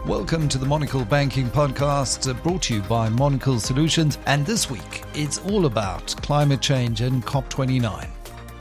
Welcome to the Monocle Banking Podcast, brought to you by Monocle Solutions. And this week, it's all about climate change and COP29.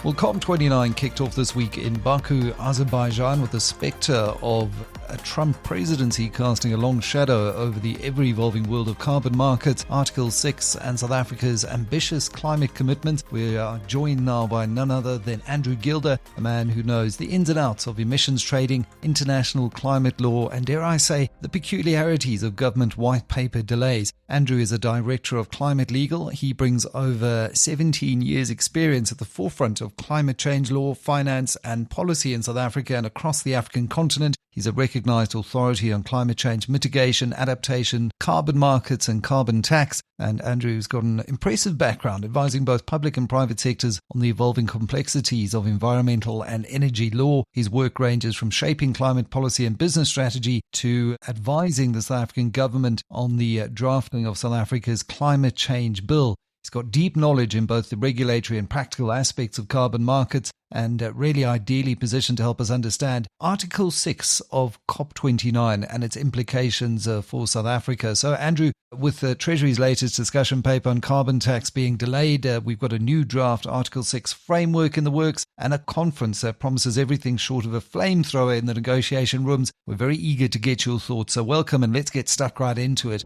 Well, COP29 kicked off this week in Baku, Azerbaijan, with the spectre of a Trump presidency casting a long shadow over the ever-evolving world of carbon markets, Article 6 and South Africa's ambitious climate commitments. We are joined now by none other than Andrew Gilder, a man who knows the ins and outs of emissions trading, international climate law, and dare I say, the peculiarities of government white paper delays. Andrew is a director of Climate Legal. He brings over 17 years' experience at the forefront of climate change law, finance, and policy in South Africa and across the African continent. He's a recognized authority on climate change mitigation, adaptation, carbon markets, and carbon tax. And Andrew's got an impressive background advising both public and private sectors on the evolving complexities of environmental and energy law. His work ranges from shaping climate policy and business strategy to advising the South African government on the drafting of South Africa's climate change bill. He's got deep knowledge in both the regulatory and practical aspects of carbon markets and really ideally positioned to help us understand Article 6 of COP29 and its implications for South Africa. So, Andrew, with the Treasury's latest discussion paper on carbon tax being delayed, we've got a new draft Article 6 framework in the works and a conference that promises everything short of a flamethrower in the negotiation rooms. We're very eager to get your thoughts, so welcome and let's get stuck right into it.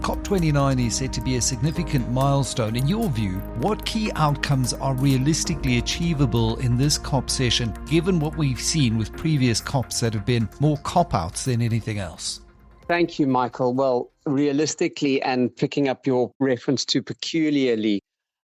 COP29 is said to be a significant milestone. In your view, what key outcomes are realistically achievable in this COP session, given what we've seen with previous COPs that have been more cop-outs than anything else? Thank you, Michael. Well, realistically, and picking up your reference to peculiarly,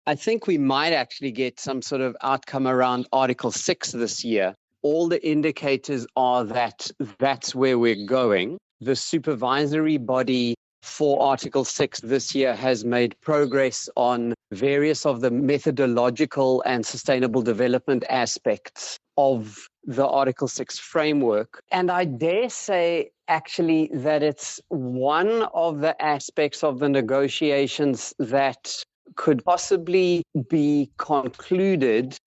I think we might actually get some sort of outcome around Article 6 this year. All the indicators are that that's where we're going. The supervisory body for Article 6 this year has made progress on various of the methodological and sustainable development aspects of the Article 6 framework. And I dare say, actually, that it's one of the aspects of the negotiations that could possibly be concluded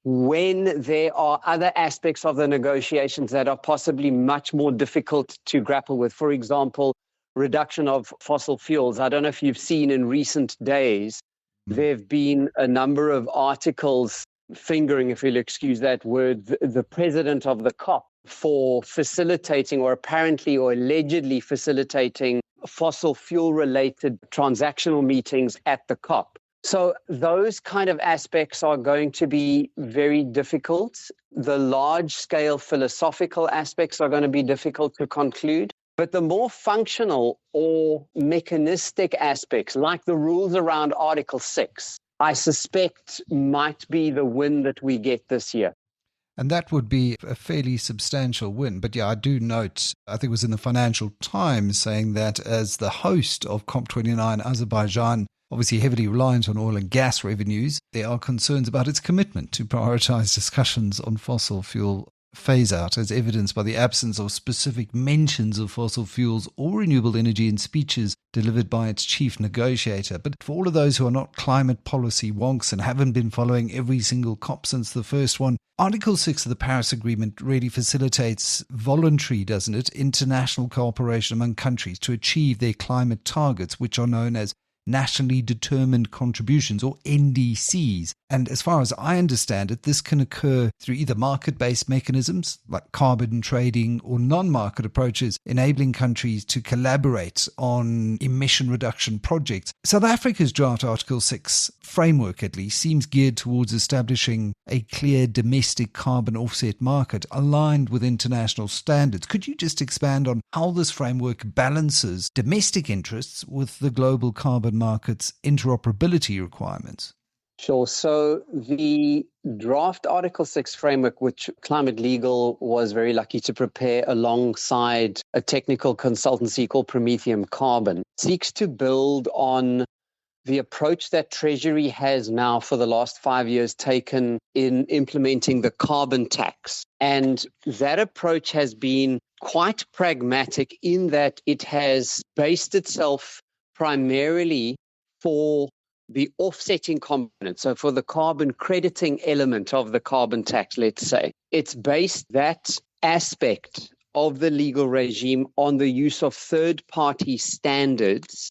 when there are other aspects of the negotiations that are possibly much more difficult to grapple with. For example, reduction of fossil fuels. I don't know if you've seen in recent days, there have been a number of articles fingering, if you'll excuse that word, the president of the COP for facilitating or apparently or allegedly facilitating fossil fuel related transactional meetings at the COP. So those kind of aspects are going to be very difficult. The large scale philosophical aspects are going to be difficult to conclude. But the more functional or mechanistic aspects, like the rules around Article 6, I suspect might be the win that we get this year. And that would be a fairly substantial win. But yeah, I do note, I think it was in the Financial Times, saying that as the host of COP29, Azerbaijan, obviously heavily reliant on oil and gas revenues, there are concerns about its commitment to prioritize discussions on fossil fuel phase out, as evidenced by the absence of specific mentions of fossil fuels or renewable energy in speeches delivered by its chief negotiator. But for all of those who are not climate policy wonks and haven't been following every single COP since the first one, Article 6 of the Paris Agreement really facilitates voluntary, doesn't it, international cooperation among countries to achieve their climate targets, which are known as nationally determined contributions, or NDCs. And as far as I understand it, this can occur through either market-based mechanisms like carbon trading or non-market approaches, enabling countries to collaborate on emission reduction projects. South Africa's draft Article 6 framework, at least, seems geared towards establishing a clear domestic carbon offset market aligned with international standards. Could you just expand on how this framework balances domestic interests with the global carbon market's interoperability requirements? Sure. So the draft Article 6 framework, which Climate Legal was very lucky to prepare alongside a technical consultancy called Prometheum Carbon, seeks to build on the approach that Treasury has now for the last 5 years taken in implementing the carbon tax. And that approach has been quite pragmatic in that it has based itself primarily for the offsetting component. So for the carbon crediting element of the carbon tax, let's say, it's based that aspect of the legal regime on the use of third-party standards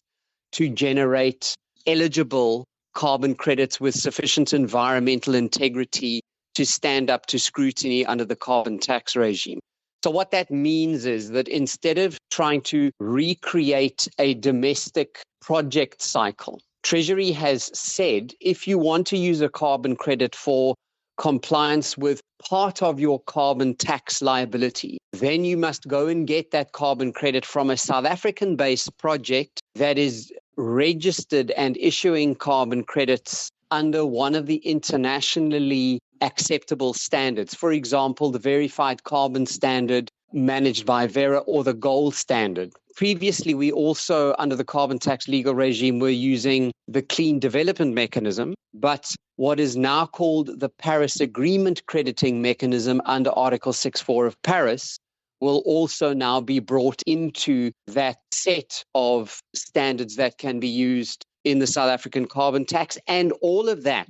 to generate eligible carbon credits with sufficient environmental integrity to stand up to scrutiny under the carbon tax regime. So what that means is that instead of trying to recreate a domestic project cycle, Treasury has said if you want to use a carbon credit for compliance with part of your carbon tax liability, then you must go and get that carbon credit from a South African-based project that is registered and issuing carbon credits under one of the internationally acceptable standards. For example, the verified carbon standard managed by Vera or the gold standard. Previously, we also, under the carbon tax legal regime, were using the clean development mechanism, but what is now called the Paris Agreement crediting mechanism under Article 6.4 of Paris will also now be brought into that set of standards that can be used in the South African carbon tax. And all of that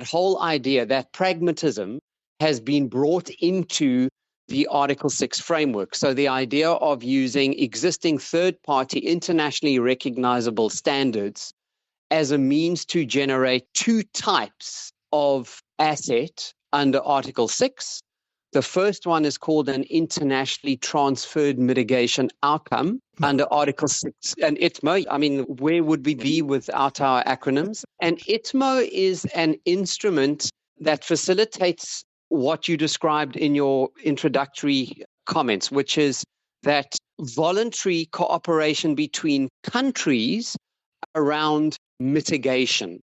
whole idea, that pragmatism has been brought into the Article 6 framework. So the idea of using existing third-party internationally recognizable standards as a means to generate two types of asset under Article 6. The first one is called an internationally transferred mitigation outcome under Article 6. And ITMO, I mean, where would we be without our acronyms? And ITMO is an instrument that facilitates what you described in your introductory comments, which is that voluntary cooperation between countries around mitigation.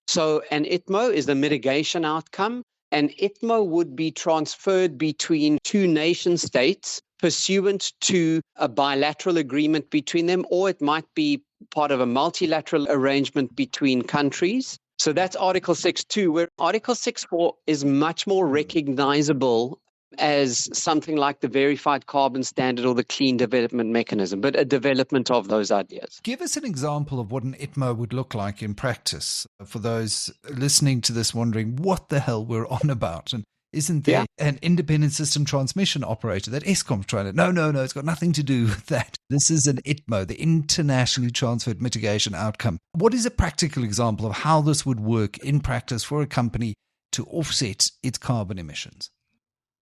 So an ITMO is the mitigation outcome. And ITMO would be transferred between two nation states pursuant to a bilateral agreement between them, or it might be part of a multilateral arrangement between countries. So that's Article 6.2, where Article 6.4 is much more recognizable as something like the verified carbon standard or the clean development mechanism, but a development of those ideas. Give us an example of what an ITMO would look like in practice for those listening to this wondering what the hell we're on about. And isn't there an independent system transmission operator that Eskom's trying to... No, it's got nothing to do with that. This is an ITMO, the internationally transferred mitigation outcome. What is a practical example of how this would work in practice for a company to offset its carbon emissions?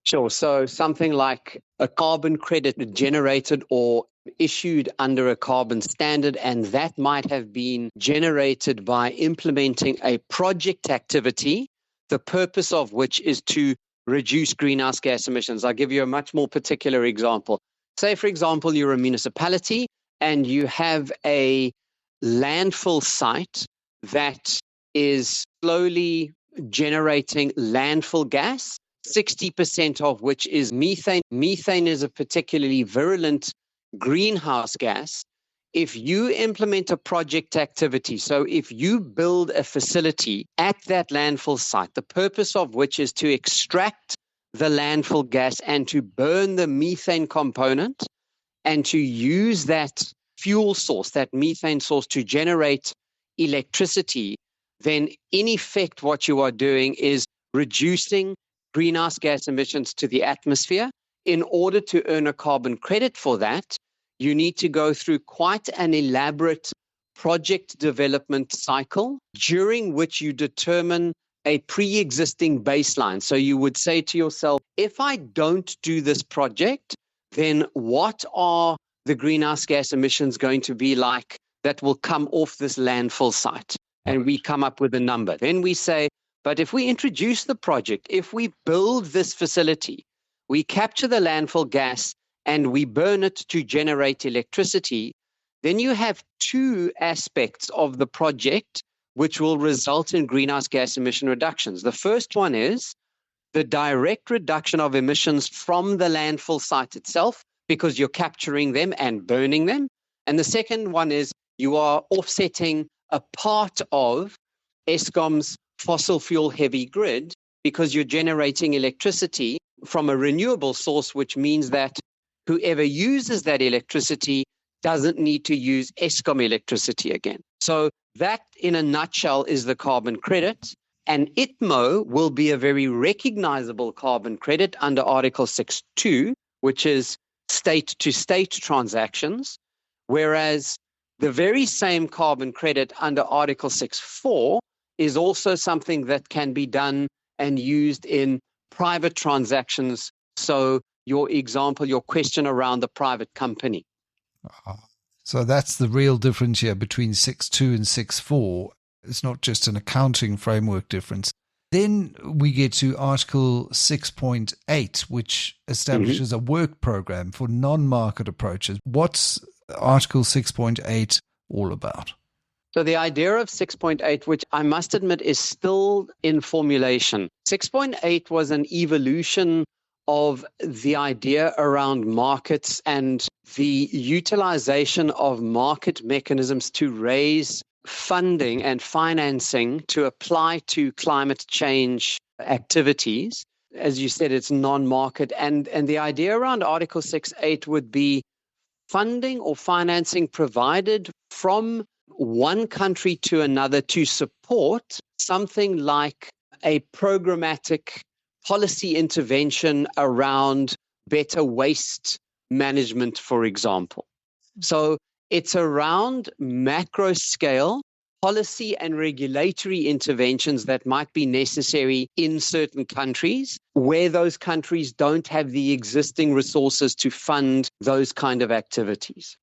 Sure. So something like a carbon credit generated or issued under a carbon standard, and that might have been generated by implementing a project activity, the purpose of which is to reduce greenhouse gas emissions. I'll give you a much more particular example. Say, for example, you're a municipality and you have a landfill site that is slowly generating landfill gas, 60% of which is methane. Methane is a particularly virulent greenhouse gas. If you implement a project activity, so if you build a facility at that landfill site, the purpose of which is to extract the landfill gas and to burn the methane component and to use that fuel source, that methane source, to generate electricity, then in effect what you are doing is reducing greenhouse gas emissions to the atmosphere. In order to earn a carbon credit for that, you need to go through quite an elaborate project development cycle during which you determine a pre-existing baseline. So you would say to yourself, if I don't do this project, then what are the greenhouse gas emissions going to be like that will come off this landfill site? And we come up with a number. Then we say, but if we introduce the project, if we build this facility, we capture the landfill gas and we burn it to generate electricity, then you have two aspects of the project which will result in greenhouse gas emission reductions. The first one is the direct reduction of emissions from the landfill site itself, because you're capturing them and burning them. And the second one is you are offsetting a part of Eskom's fossil fuel heavy grid because you're generating electricity from a renewable source, which means that whoever uses that electricity doesn't need to use Eskom electricity again. So that, in a nutshell, is the carbon credit. And ITMO will be a very recognizable carbon credit under Article 6.2, which is state-to-state transactions, whereas the very same carbon credit under Article 6.4 is also something that can be done and used in private transactions. So your example, your question around the private company. So that's the real difference here between 6.2 and 6.4. It's not just an accounting framework difference. Then we get to Article 6.8, which establishes a work program for non-market approaches. What's Article 6.8 all about? So the idea of 6.8, which I must admit is still in formulation, 6.8 was an evolution of the idea around markets and the utilization of market mechanisms to raise funding and financing to apply to climate change activities. As you said, it's non-market. And the idea around Article 6.8 would be funding or financing provided from one country to another to support something like a programmatic policy intervention around better waste management, for example. So it's around macro scale policy and regulatory interventions that might be necessary in certain countries where those countries don't have the existing resources to fund those kind of activities.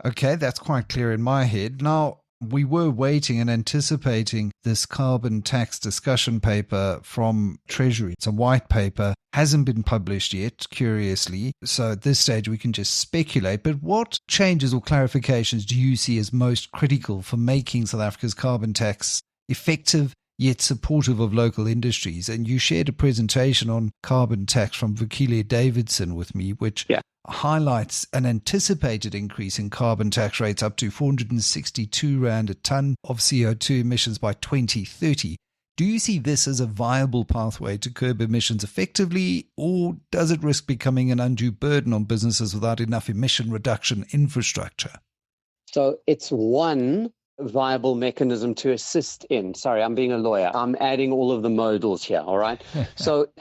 Okay, that's quite clear in my head. Now, we were waiting and anticipating this carbon tax discussion paper from Treasury. It's a white paper, hasn't been published yet, curiously. So at this stage, we can just speculate. But what changes or clarifications do you see as most critical for making South Africa's carbon tax effective yet supportive of local industries? And you shared a presentation on carbon tax from Vukile Davidson with me, which highlights an anticipated increase in carbon tax rates up to 462 Rand a tonne of CO2 emissions by 2030. Do you see this as a viable pathway to curb emissions effectively, or does it risk becoming an undue burden on businesses without enough emission reduction infrastructure? So it's one viable mechanism to assist in. Sorry, I'm being a lawyer. I'm adding all of the modals here, all right?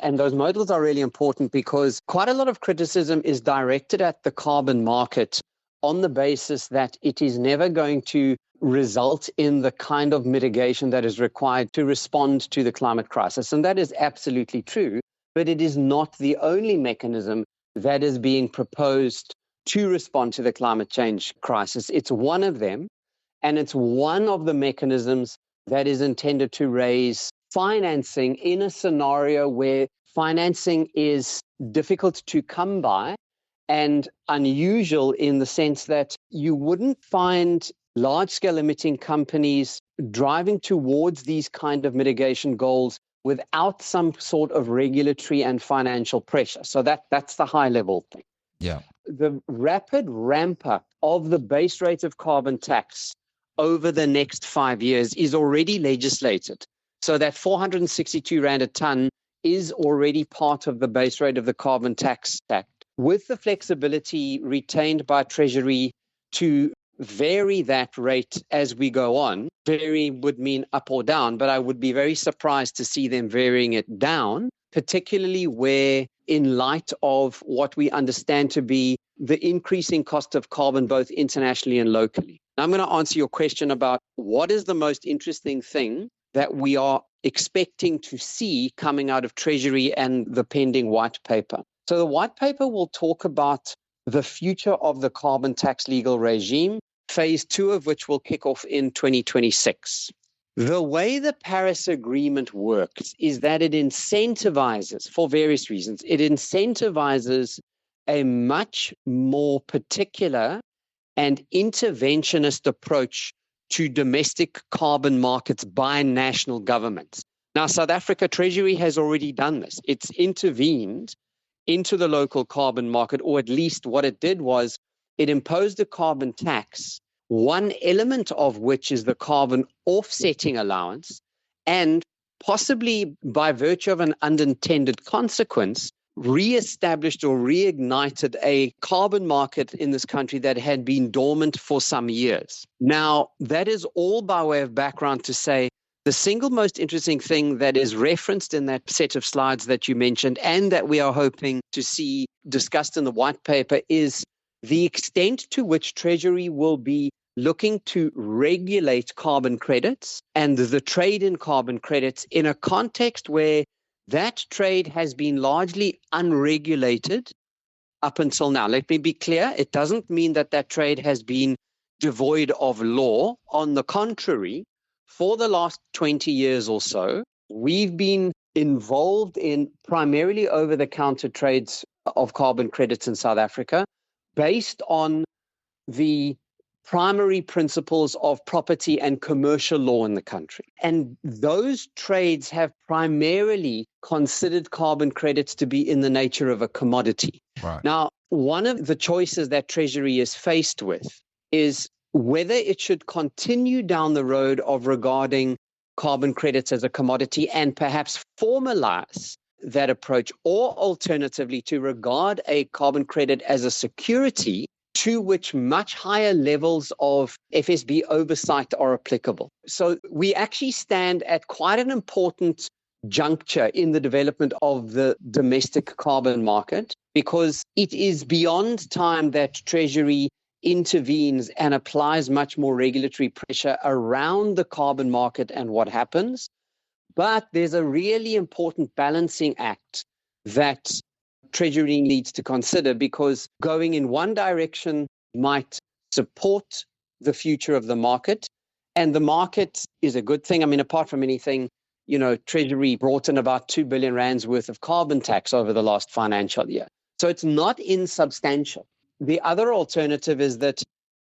And those modals are really important because quite a lot of criticism is directed at the carbon market on the basis that it is never going to result in the kind of mitigation that is required to respond to the climate crisis. And that is absolutely true, but it is not the only mechanism that is being proposed to respond to the climate change crisis. It's one of them. And it's one of the mechanisms that is intended to raise financing in a scenario where financing is difficult to come by and unusual in the sense that you wouldn't find large-scale emitting companies driving towards these kind of mitigation goals without some sort of regulatory and financial pressure. So that's the high-level thing. Yeah. The rapid ramp-up of the base rate of carbon tax over the next 5 years is already legislated. So that 462 Rand a tonne is already part of the base rate of the Carbon Tax Act, with the flexibility retained by Treasury to vary that rate as we go on. Vary would mean up or down, but I would be very surprised to see them varying it down, particularly where, in light of what we understand to be the increasing cost of carbon, both internationally and locally. Now, I'm going to answer your question about what is the most interesting thing that we are expecting to see coming out of Treasury and the pending white paper. So the white paper will talk about the future of the carbon tax legal regime, phase 2 of which will kick off in 2026. The way the Paris Agreement works is that it incentivizes, for various reasons, it incentivizes a much more particular and interventionist approach to domestic carbon markets by national governments. Now, South Africa Treasury has already done this. It's intervened into the local carbon market, or at least what it did was it imposed a carbon tax, one element of which is the carbon offsetting allowance, and possibly by virtue of an unintended consequence, re-established or reignited a carbon market in this country that had been dormant for some years. Now, that is all by way of background to say The single most interesting thing that is referenced in that set of slides that you mentioned and that we are hoping to see discussed in the white paper is the extent to which Treasury will be looking to regulate carbon credits and the trade in carbon credits in a context where that trade has been largely unregulated up until now. Let me be clear. It doesn't mean that that trade has been devoid of law. On the contrary, for the last 20 years or so, we've been involved in primarily over-the-counter trades of carbon credits in South Africa based on the primary principles of property and commercial law in the country. And those trades have primarily considered carbon credits to be in the nature of a commodity. Right. Now, one of the choices that Treasury is faced with is whether it should continue down the road of regarding carbon credits as a commodity and perhaps formalize that approach, or alternatively to regard a carbon credit as a security to which much higher levels of FSB oversight are applicable. So we actually stand at quite an important juncture in the development of the domestic carbon market, because it is beyond time that Treasury intervenes and applies much more regulatory pressure around the carbon market and what happens. But there's a really important balancing act that Treasury needs to consider, because going in one direction might support the future of the market. And the market is a good thing. I mean, apart from anything, Treasury brought in about 2 billion rands worth of carbon tax over the last financial year. So it's not insubstantial. The other alternative is that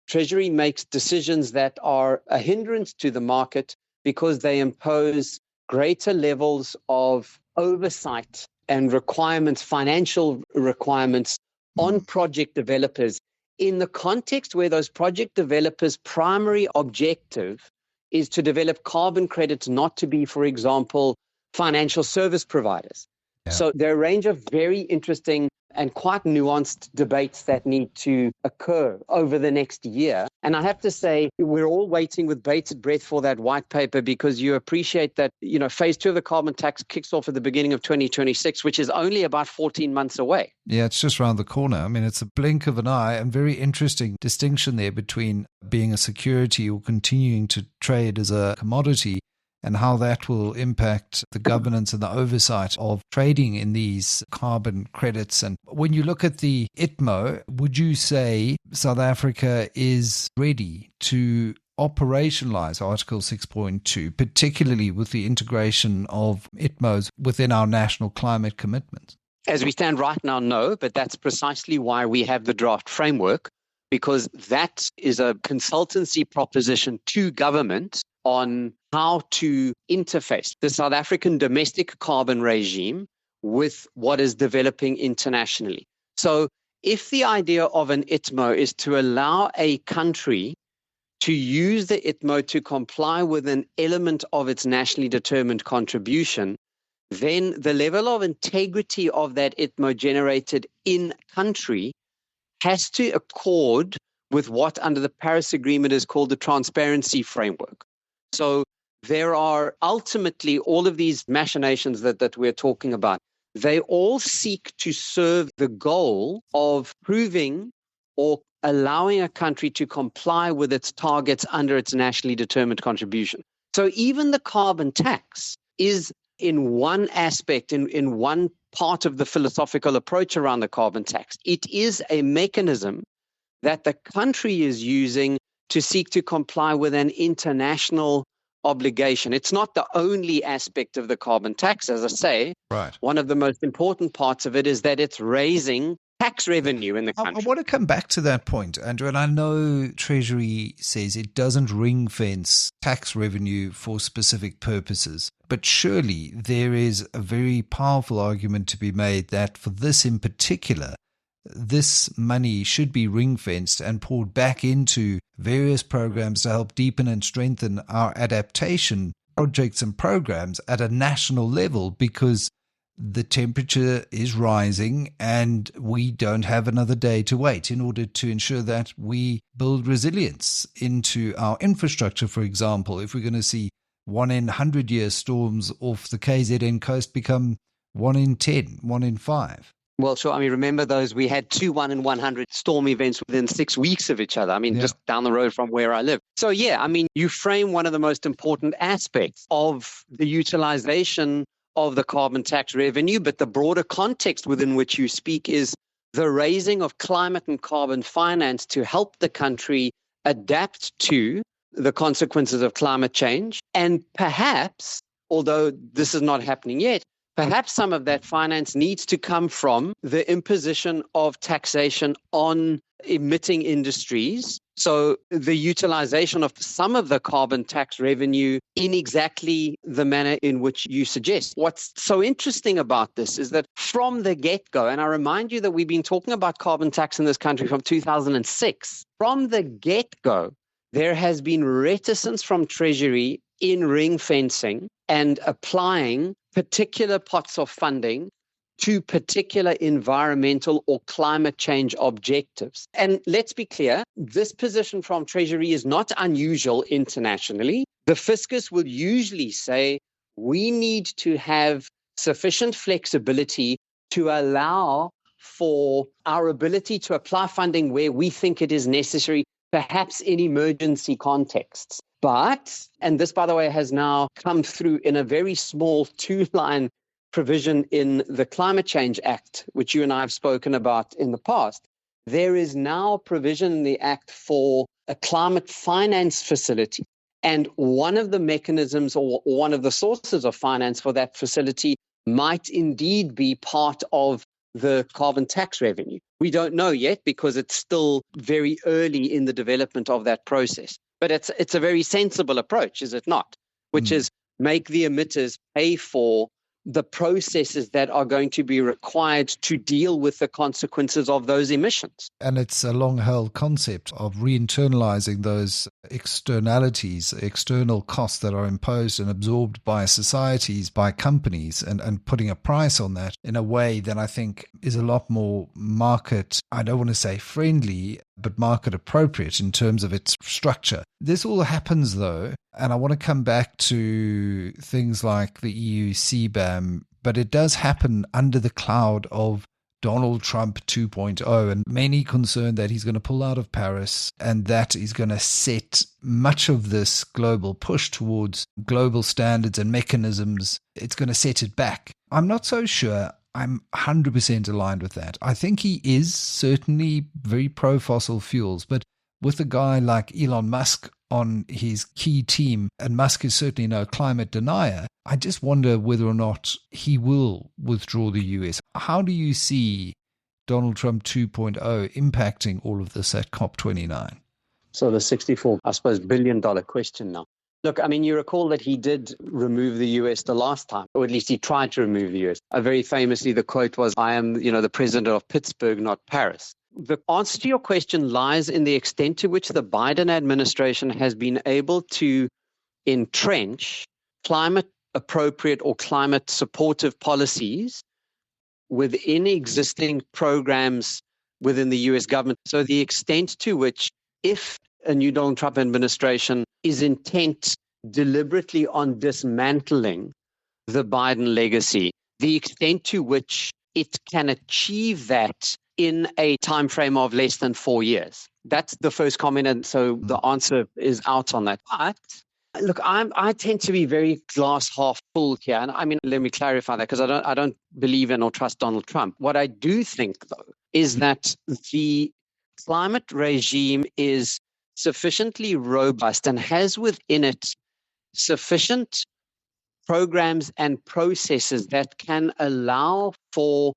Treasury makes decisions that are a hindrance to the market because they impose greater levels of oversight and requirements, financial requirements on project developers in the context where those project developers' primary objective is to develop carbon credits, not to be, for example, financial service providers. Yeah. So there are a range of very interesting and quite nuanced debates that need to occur over the next year. And I have to say, we're all waiting with bated breath for that white paper, because you appreciate that, phase 2 of the carbon tax kicks off at the beginning of 2026, which is only about 14 months away. Yeah, it's just around the corner. I mean, it's a blink of an eye, and very interesting distinction there between being a security or continuing to trade as a commodity, and how that will impact the governance and the oversight of trading in these carbon credits. And when you look at the ITMO, would you say South Africa is ready to operationalize Article 6.2, particularly with the integration of ITMOs within our national climate commitments? As we stand right now, no, but that's precisely why we have the draft framework, because that is a consultancy proposition to government on how to interface the South African domestic carbon regime with what is developing internationally. So if the idea of an ITMO is to allow a country to use the ITMO to comply with an element of its nationally determined contribution, then the level of integrity of that ITMO generated in country has to accord with what under the Paris Agreement is called the transparency framework. So there are ultimately all of these machinations that we're talking about. They all seek to serve the goal of proving or allowing a country to comply with its targets under its nationally determined contribution. So even the carbon tax is in one aspect, in one part of the philosophical approach around the carbon tax. It is a mechanism that the country is using to seek to comply with an international obligation. It's not the only aspect of the carbon tax, as I say. Right. One of the most important parts of it is that it's raising tax revenue in the country. I want to come back to that point, Andrew, and I know Treasury says it doesn't ring fence tax revenue for specific purposes, but surely there is a very powerful argument to be made that for this in particular, this money should be ring-fenced and poured back into various programs to help deepen and strengthen our adaptation projects and programs at a national level, because the temperature is rising and we don't have another day to wait in order to ensure that we build resilience into our infrastructure, for example, if we're going to see 1 in 100-year storms off the KZN coast become 1 in 10, 1 in 5. Well, sure. I mean, remember those, we had 2 1 in 100 storm events within 6 weeks of each other. I mean, Yeah. just down the road from where I live. So, yeah, I mean, you frame one of the most important aspects of the utilization of the carbon tax revenue, but the broader context within which you speak is the raising of climate and carbon finance to help the country adapt to the consequences of climate change. And perhaps, although this is not happening yet, perhaps some of that finance needs to come from the imposition of taxation on emitting industries. So the utilization of some of the carbon tax revenue in exactly the manner in which you suggest. What's so interesting about this is that from the get-go, and I remind you that we've been talking about carbon tax in this country from 2006, from the get-go, there has been reticence from Treasury in ring fencing and applying particular pots of funding to particular environmental or climate change objectives. And let's be clear, this position from Treasury is not unusual internationally. The fiscus will usually say, we need to have sufficient flexibility to allow for our ability to apply funding where we think it is necessary, perhaps in emergency contexts. But, and this, by the way, has now come through in a very small 2-line provision in the Climate Change Act, which you and I have spoken about in the past. There is now a provision in the Act for a climate finance facility. And one of the mechanisms or one of the sources of finance for that facility might indeed be part of the carbon tax revenue. We don't know yet because it's still very early in the development of that process. But it's a very sensible approach, is it not? Which is make the emitters pay for the processes that are going to be required to deal with the consequences of those emissions. And it's a long-held concept of re-internalizing those externalities, external costs that are imposed and absorbed by societies, by companies, and putting a price on that in a way that I think is a lot more market, I don't want to say friendly, but market appropriate in terms of its structure. This all happens though, and I want to come back to things like the EU CBAM, but it does happen under the cloud of Donald Trump 2.0, and many concerned that he's going to pull out of Paris and that is going to set much of this global push towards global standards and mechanisms. It's going to set it back. I'm not so sure I'm 100% aligned with that. I think he is certainly very pro-fossil fuels, but with a guy like Elon Musk on his key team, and Musk is certainly no climate denier, I just wonder whether or not he will withdraw the US. How do you see Donald Trump 2.0 impacting all of this at COP29? So the $64, I suppose, billion question now. Look, I mean, you recall that he did remove the US the last time, or at least he tried to remove the US. Very famously, the quote was, I am, the president of Pittsburgh, not Paris. The answer to your question lies in the extent to which the Biden administration has been able to entrench climate appropriate or climate supportive policies within existing programs within the US government. So the extent to which, if a new Donald Trump administration is intent deliberately on dismantling the Biden legacy, the extent to which it can achieve that in a time frame of less than 4 years. That's the first comment, and so the answer is out on that. But look, I tend to be very glass half full here, and I mean, let me clarify that because I don't believe in or trust Donald Trump. What I do think, though, is that the climate regime is sufficiently robust and has within it sufficient programs and processes that can allow for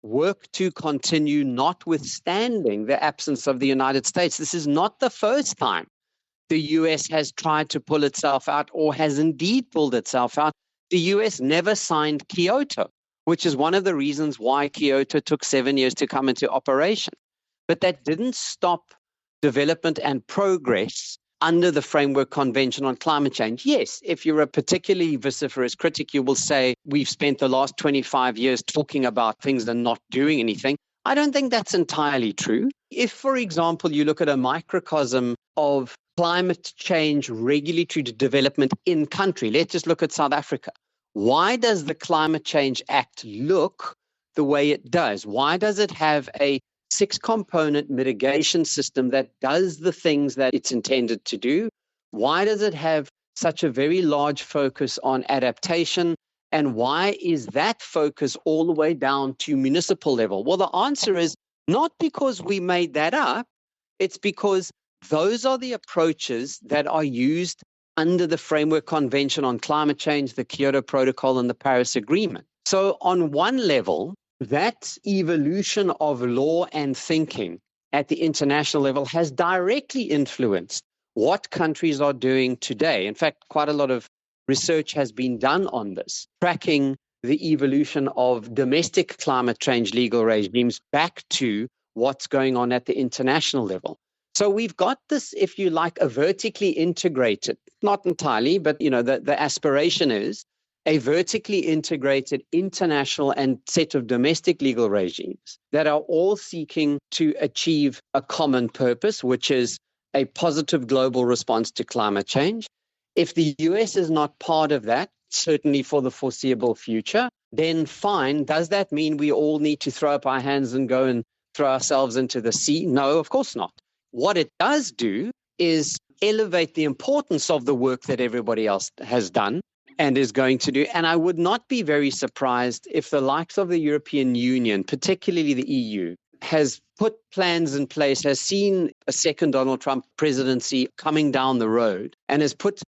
work to continue, notwithstanding the absence of the United States. This is not the first time the US has tried to pull itself out or has indeed pulled itself out. The US never signed Kyoto, which is one of the reasons why Kyoto took 7 years to come into operation. But that didn't stop development and progress under the Framework Convention on Climate Change. Yes, if you're a particularly vociferous critic, you will say we've spent the last 25 years talking about things and not doing anything. I don't think that's entirely true. If, for example, you look at a microcosm of climate change regulatory development in country. Let's just look at South Africa. Why does the Climate Change Act look the way it does? Why does it have a 6-component mitigation system that does the things that it's intended to do? Why does it have such a very large focus on adaptation? And why is that focus all the way down to municipal level? Well, the answer is not because we made that up. It's because those are the approaches that are used under the Framework Convention on Climate Change, the Kyoto Protocol, and the Paris Agreement. So on one level, that evolution of law and thinking at the international level has directly influenced what countries are doing today. In fact, quite a lot of research has been done on this, tracking the evolution of domestic climate change legal regimes back to what's going on at the international level. So we've got this, if you like, a vertically integrated, not entirely, but the aspiration is a vertically integrated international and set of domestic legal regimes that are all seeking to achieve a common purpose, which is a positive global response to climate change. If the US is not part of that, certainly for the foreseeable future, then fine. Does that mean we all need to throw up our hands and go and throw ourselves into the sea? No, of course not. What it does do is elevate the importance of the work that everybody else has done and is going to do. And I would not be very surprised if the likes of the European Union, particularly the EU, has put plans in place, has seen a second Donald Trump presidency coming down the road, and has put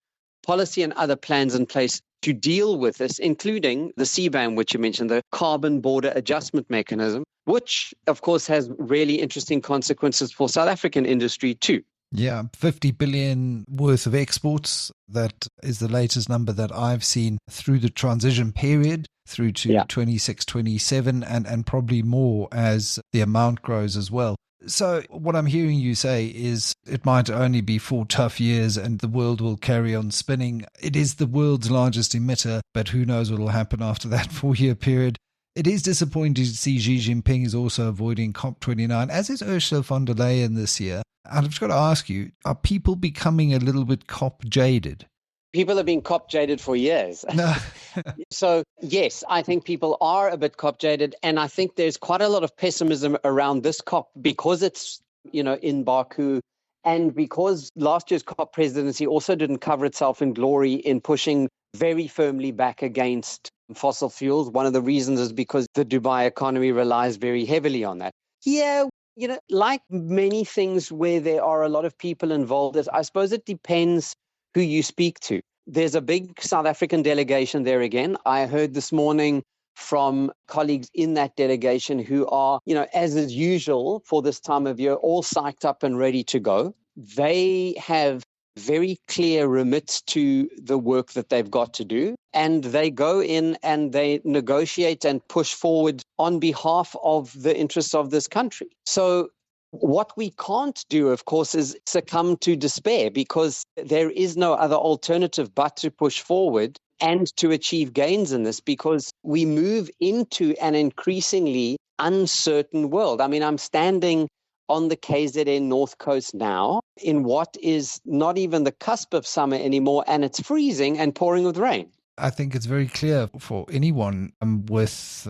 policy and other plans in place to deal with this, including the CBAM, which you mentioned, the Carbon Border Adjustment Mechanism, which, of course, has really interesting consequences for South African industry too. Yeah, 50 billion worth of exports. That is the latest number that I've seen through the transition period through to 26, 27, and probably more as the amount grows as well. So what I'm hearing you say is it might only be 4 tough years and the world will carry on spinning. It is the world's largest emitter, but who knows what will happen after that 4-year period. It is disappointing to see Xi Jinping is also avoiding COP29, as is Ursula von der Leyen this year. And I've just got to ask you, are people becoming a little bit COP jaded? People have been COP jaded for years. No. So, yes, I think people are a bit COP jaded. And I think there's quite a lot of pessimism around this COP because it's, in Baku, and because last year's COP presidency also didn't cover itself in glory in pushing very firmly back against fossil fuels. One of the reasons is because the Dubai economy relies very heavily on that. Yeah, like many things where there are a lot of people involved, I suppose it depends who you speak to. There's a big South African delegation there again. I heard this morning from colleagues in that delegation who are, as is usual for this time of year, all psyched up and ready to go. They have very clear remits to the work that they've got to do. And they go in and they negotiate and push forward on behalf of the interests of this country. So what we can't do, of course, is succumb to despair because there is no other alternative but to push forward and to achieve gains in this because we move into an increasingly uncertain world. I mean, I'm standing on the KZN North Coast now in what is not even the cusp of summer anymore, and it's freezing and pouring with rain. I think it's very clear for anyone with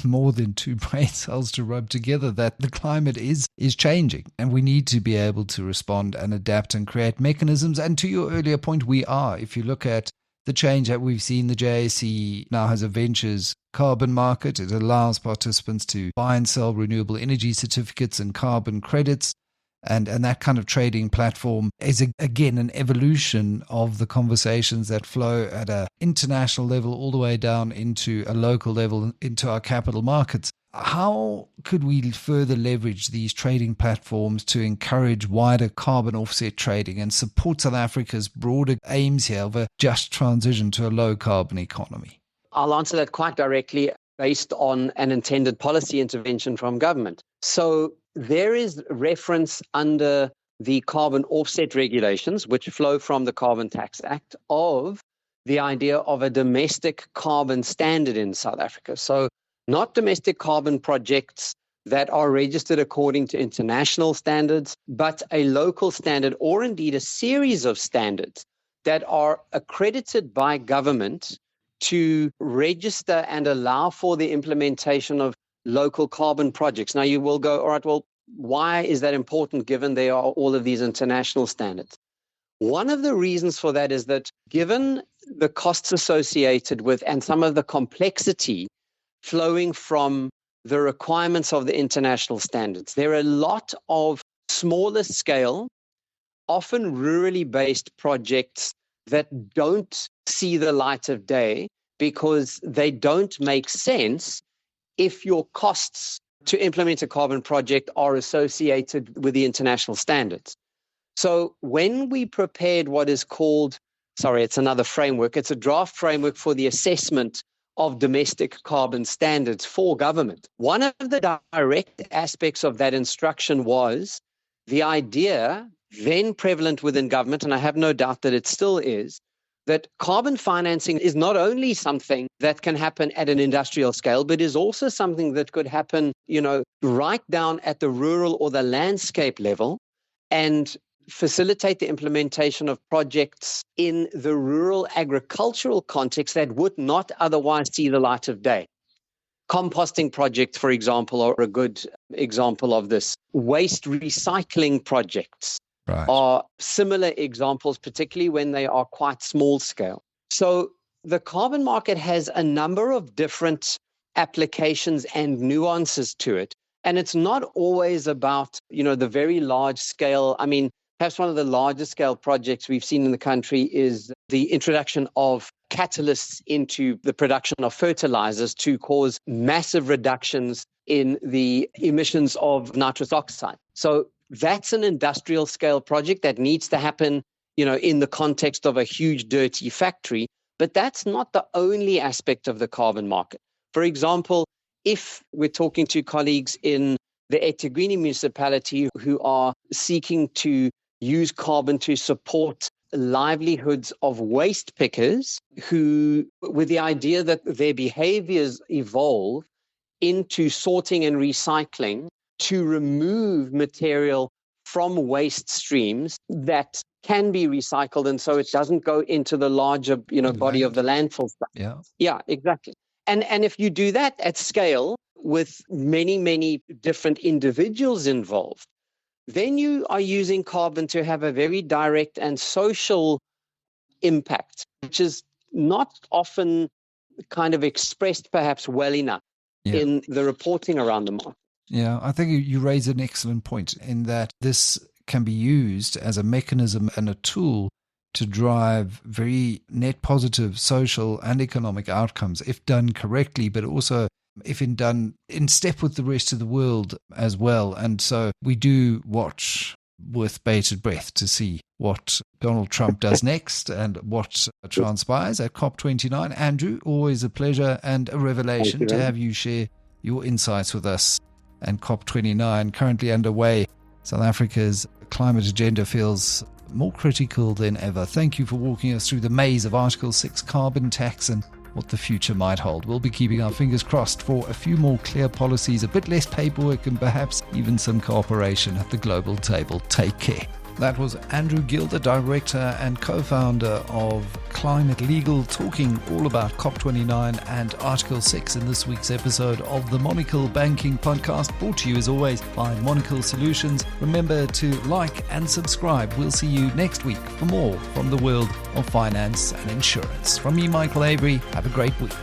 more than 2 brain cells to rub together that the climate is changing and we need to be able to respond and adapt and create mechanisms. And to your earlier point, we are. If you look at the change that we've seen, the JSE now has a ventures carbon market. It allows participants to buy and sell renewable energy certificates and carbon credits. And that kind of trading platform is, again, an evolution of the conversations that flow at an international level all the way down into a local level, into our capital markets. How could we further leverage these trading platforms to encourage wider carbon offset trading and support South Africa's broader aims here of a just transition to a low-carbon economy? I'll answer that quite directly based on an intended policy intervention from government. So there is reference under the carbon offset regulations, which flow from the Carbon Tax Act, of the idea of a domestic carbon standard in South Africa. So not domestic carbon projects, that are registered according to international standards, but a local standard or indeed a series of standards that are accredited by government to register and allow for the implementation of local carbon projects. Now you will go, all right, well, why is that important given there are all of these international standards? One of the reasons for that is that given the costs associated with and some of the complexity flowing from the requirements of the international standards, there are a lot of smaller scale, often rurally based projects that don't see the light of day because they don't make sense if your costs to implement a carbon project are associated with the international standards. So when we prepared what is called, it's another framework, it's a draft framework for the assessment of domestic carbon standards for government. One of the direct aspects of that instruction was the idea, then prevalent within government, and I have no doubt that it still is, that carbon financing is not only something that can happen at an industrial scale, but is also something that could happen, right down at the rural or the landscape level and facilitate the implementation of projects in the rural agricultural context that would not otherwise see the light of day. Composting projects, for example, are a good example of this. Waste recycling projects are similar examples, particularly when they are quite small scale. So the carbon market has a number of different applications and nuances to it. And it's not always about, the very large scale. I mean, perhaps one of the largest scale projects we've seen in the country is the introduction of catalysts into the production of fertilizers to cause massive reductions in the emissions of nitrous oxide. So that's an industrial scale project that needs to happen, in the context of a huge dirty factory. But that's not the only aspect of the carbon market. For example, if we're talking to colleagues in the eThekwini municipality who are seeking to use carbon to support livelihoods of waste pickers who, with the idea that their behaviors evolve into sorting and recycling to remove material from waste streams that can be recycled. And so it doesn't go into the larger, body of the landfill stuff. Yeah, exactly. And if you do that at scale with many, many different individuals involved, then you are using carbon to have a very direct and social impact, which is not often kind of expressed perhaps well enough in the reporting around the market. Yeah, I think you raise an excellent point in that this can be used as a mechanism and a tool to drive very net positive social and economic outcomes if done correctly, but also if done in step with the rest of the world as well. And so we do watch with bated breath to see what Donald Trump does next and what transpires at COP29. Andrew, always a pleasure and a revelation to have you share your insights with us. And COP29 currently underway. South Africa's climate agenda feels more critical than ever. Thank you for walking us through the maze of Article 6 carbon tax and what the future might hold. We'll be keeping our fingers crossed for a few more clear policies, a bit less paperwork, and perhaps even some cooperation at the global table. Take care. That was Andrew Gilder, director and co-founder of Climate Legal, talking all about COP29 and Article 6 in this week's episode of the Monocle Banking Podcast, brought to you as always by Monocle Solutions. Remember to like and subscribe. We'll see you next week for more from the world of finance and insurance. From me, Michael Avery, have a great week.